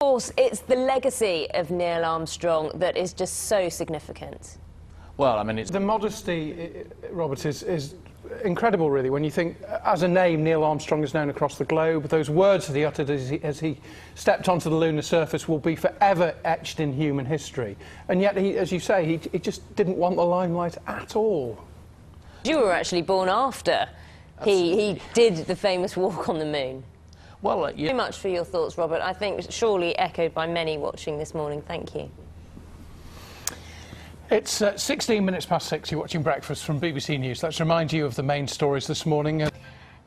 Of course, it's the legacy of Neil Armstrong that is just so significant. Well, I mean, it's the modesty, Robert, is incredible, really, when you think, as a name, Neil Armstrong is known across the globe. Those words that he uttered as he stepped onto the lunar surface will be forever etched in human history. And yet, as you say, he just didn't want the limelight at all. You were actually born after he did the famous walk on the moon. well, Thank you very much for your thoughts, Robert. I think surely echoed by many watching this morning. Thank you. It's 16 minutes past 6. You're watching Breakfast from BBC News. Let's remind you of the main stories this morning.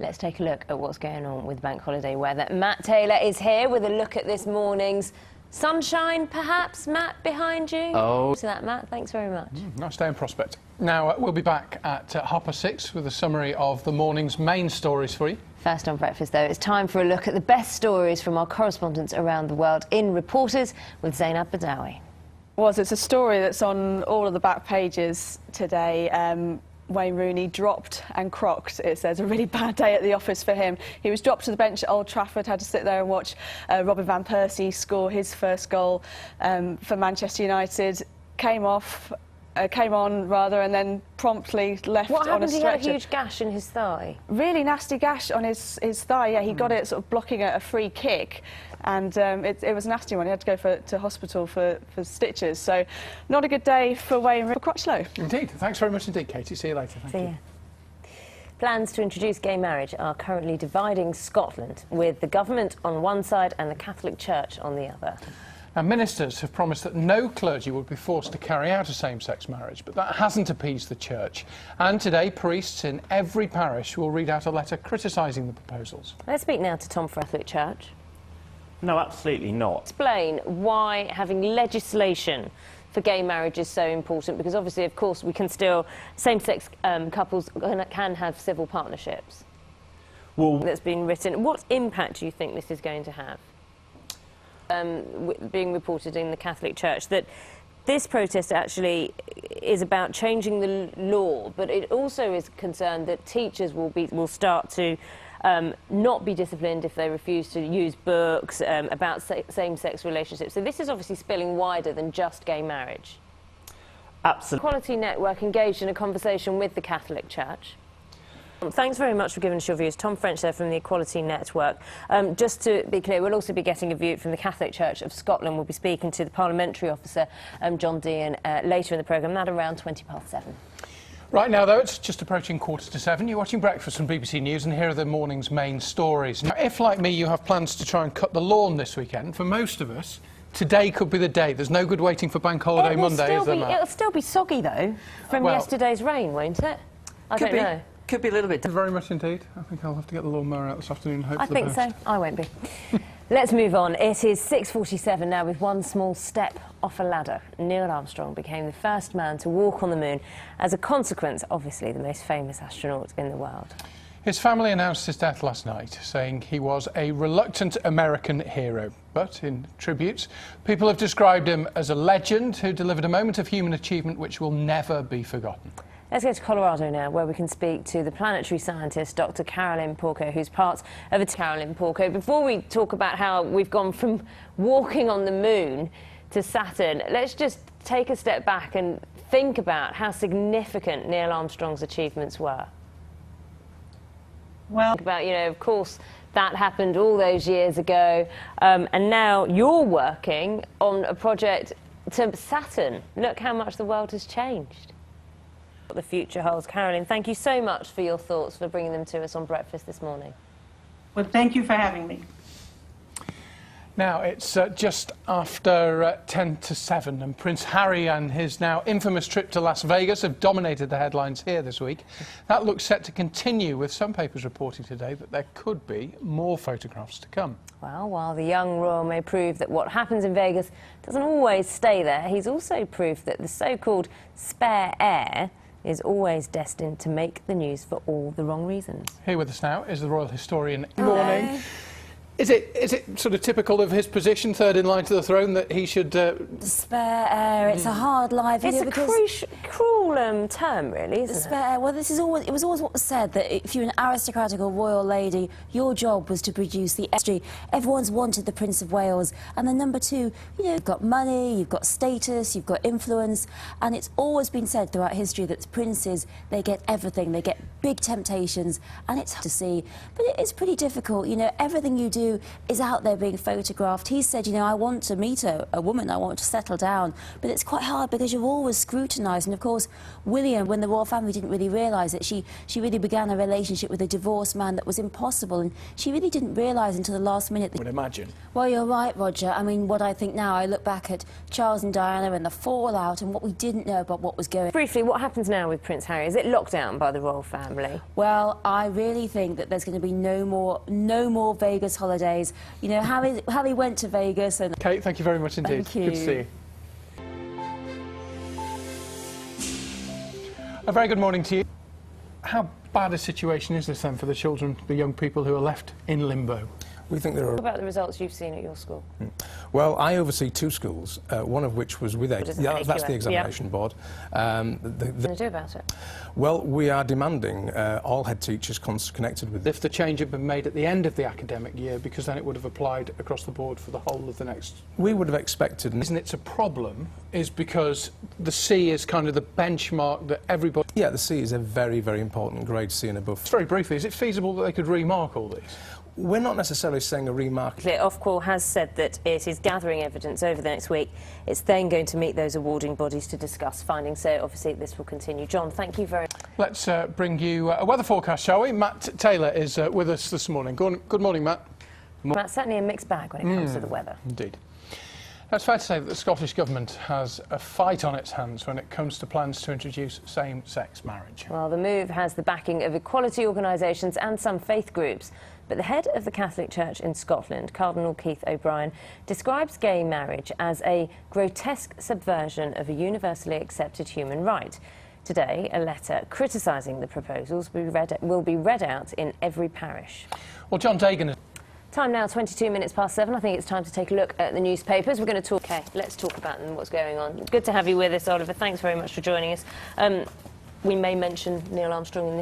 Let's take a look at what's going on with bank holiday weather. Matt Taylor is here with a look at this morning's sunshine, perhaps, Matt, behind you. Oh. To that, Matt, thanks very much. Nice day in Prospect. Now, we'll be back at 6:30 with a summary of the morning's main stories for you. First on Breakfast, though, it's time for a look at the best stories from our correspondents around the world in Reporters with Zainab Badawi. It's a story that's on all of the back pages today. Wayne Rooney dropped and crocked. It says a really bad day at the office for him. He was dropped to the bench at Old Trafford, had to sit there and watch Robin van Persie score his first goal for Manchester United. Came on, and then promptly left What on a happened? stretcher. He had a huge gash in his thigh. Really nasty gash on his thigh. Yeah, he got it sort of blocking a free kick, and it was a nasty one. He had to go to hospital for stitches. So, not a good day for Wayne Rooney. Quite slow. Indeed. Thanks very much indeed, Katie. See you later. Thank you. Plans to introduce gay marriage are currently dividing Scotland, with the government on one side and the Catholic Church on the other. Now, ministers have promised that no clergy would be forced to carry out a same-sex marriage, but that hasn't appeased the church. And today, priests in every parish will read out a letter criticising the proposals. Let's speak now to Tom from Catholic Church. No, absolutely not. Explain why having legislation for gay marriage is so important, because obviously, of course, we can still, same-sex couples can have civil partnerships. Well, That's been written. What impact do you think this is going to have? Being reported in the Catholic Church that this protest actually is about changing the law, but it also is concerned that teachers will start to not be disciplined if they refuse to use books about same-sex relationships. So this is obviously spilling wider than just gay marriage. absolutely. Equality Network engaged in a conversation with the Catholic Church. Thanks very much for giving us your views. Tom French there from the Equality Network. Just to be clear, we'll also be getting a view from the Catholic Church of Scotland. We'll be speaking to the Parliamentary Officer, John Dean, later in the programme, that around 7:20. Right now, though, it's just approaching 7:15. You're watching Breakfast from BBC News, and here are the morning's main stories. Now, if, like me, you have plans to try and cut the lawn this weekend, for most of us, today could be the day. There's no good waiting for Bank Holiday Monday, is there, Matt? It'll still be soggy, though, from yesterday's rain, won't it? I don't know. Could be a little bit. Thank you very much indeed. I think I'll have to get the lawnmower out this afternoon and hope I for the think best. so. I won't be. Let's move on. It is 6:47 now, with one small step off a ladder. Neil Armstrong became the first man to walk on the moon. As a consequence, obviously the most famous astronaut in the world. His family announced his death last night, saying he was a reluctant American hero. But in tributes, people have described him as a legend who delivered a moment of human achievement which will never be forgotten. Let's go to Colorado now, where we can speak to the planetary scientist, Dr. Carolyn Porco, who's part of Carolyn Porco. Before we talk about how we've gone from walking on the moon to Saturn, let's just take a step back and think about how significant Neil Armstrong's achievements were. Well, Think about, of course, that happened all those years ago, and now you're working on a project to Saturn. Look how much the world has changed. What the future holds. Carolyn, thank you so much for your thoughts, for bringing them to us on Breakfast this morning. well, thank you for having me. Now, it's just after 7:10, and Prince Harry and his now infamous trip to Las Vegas have dominated the headlines here this week. That looks set to continue, with some papers reporting today that there could be more photographs to come. Well, while the young royal may prove that what happens in Vegas doesn't always stay there, he's also proved that the so-called spare air is always destined to make the news for all the wrong reasons. Here with us now is the royal historian. Hello. Morning. Is it sort of typical of his position, third in line to the throne, that he should... Spare heir, it's a hard life. It's you know, a cruel term, really, isn't it? Spare heir, well, it was always what was said, that if you're an aristocratic or royal lady, your job was to produce the history. Everyone's wanted the Prince of Wales. And then number two, you know, you've got money, you've got status, you've got influence, and it's always been said throughout history that princes, they get everything, they get big temptations, and it's hard to see. But it is pretty difficult, you know, everything you do is out there being photographed. He said, you know, I want to meet a woman, I want to settle down, but it's quite hard because you're always scrutinised. And of course, William, when the royal family didn't really realise it, she really began a relationship with a divorced man that was impossible, and she really didn't realise until the last minute. I would imagine. Well, you're right, Roger. I mean, what I think now, I look back at Charles and Diana and the fallout and what we didn't know about what was going on. Briefly, what happens now with Prince Harry? Is it locked down by the royal family? Well, I really think that there's going to be no more Vegas holidays. You know, Harry went to Vegas and... Kate, thank you very much indeed. Thank you. Good to see you. A very good morning to you. How bad a situation is this then for the children, the young people who are left in limbo? We think there are... What about the results you've seen at your school? Well, I oversee two schools, one of which was with What is it, yeah, that's the AQA? examination board. What are you going to do about it? Well, we are demanding all head teachers connected with... If the change had been made at the end of the academic year, because then it would have applied across the board for the whole of the next... We would have expected... The reason it's a problem is because the C is kind of the benchmark that everybody... Yeah, the C is a very, very important grade, C and above. Very briefly, is it feasible that they could remark all these? We're not necessarily saying a remark. Ofqual has said that it is gathering evidence over the next week. It's then going to meet those awarding bodies to discuss findings. So obviously this will continue. John, thank you very much. Let's bring you a weather forecast, shall we? Matt Taylor is with us this morning. Good morning, Matt. Matt, certainly a mixed bag when it comes to the weather. Indeed. Now, it's fair to say that the Scottish Government has a fight on its hands when it comes to plans to introduce same-sex marriage. Well, the move has the backing of equality organisations and some faith groups. But the head of the Catholic Church in Scotland, Cardinal Keith O'Brien, describes gay marriage as a grotesque subversion of a universally accepted human right. Today, a letter criticising the proposals will be read out in every parish. Well, John Dagan... Time now, 22 minutes past 7. I think it's time to take a look at the newspapers. We're going to talk... OK, let's talk about them, what's going on. Good to have you with us, Oliver. Thanks very much for joining us. We may mention Neil Armstrong in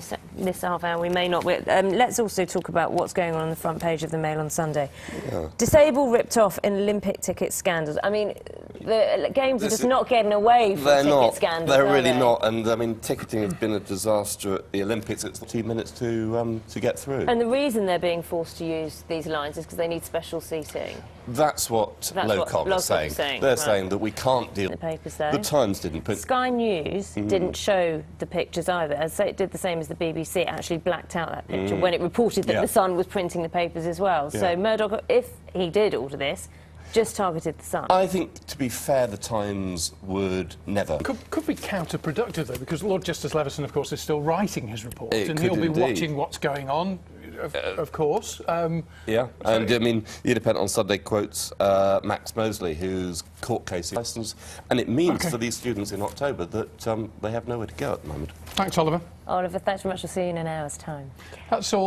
this half hour, we may not. Let's also talk about what's going on the front page of the Mail on Sunday. Yeah. Disabled ripped off in Olympic ticket scandals. I mean, the Games are just not getting away from ticket scandals. They're really not. And, I mean, ticketing has been a disaster at the Olympics. It's 2 minutes to get through. And the reason they're being forced to use these lines is because they need special seating. That's what Locom is saying. They're saying that we can't deal... The papers there. The Times didn't put... Sky News didn't show the pictures either. As it did the same as the BBC. It actually blacked out that picture when it reported that the Sun was printing the papers as well. So Murdoch, if he did order this, just targeted the Sun. I think, to be fair, the Times would never... Could be counterproductive, though, because Lord Justice Leveson, of course, is still writing his report. And he'll be watching what's going on. Of course. Yeah, and I mean, The Independent on Sunday quotes Max Mosley, whose court case is licensed, and it means for these students in October that they have nowhere to go at the moment. Thanks, Oliver. Oliver, thanks very much. We'll see you in an hour's time. That's all.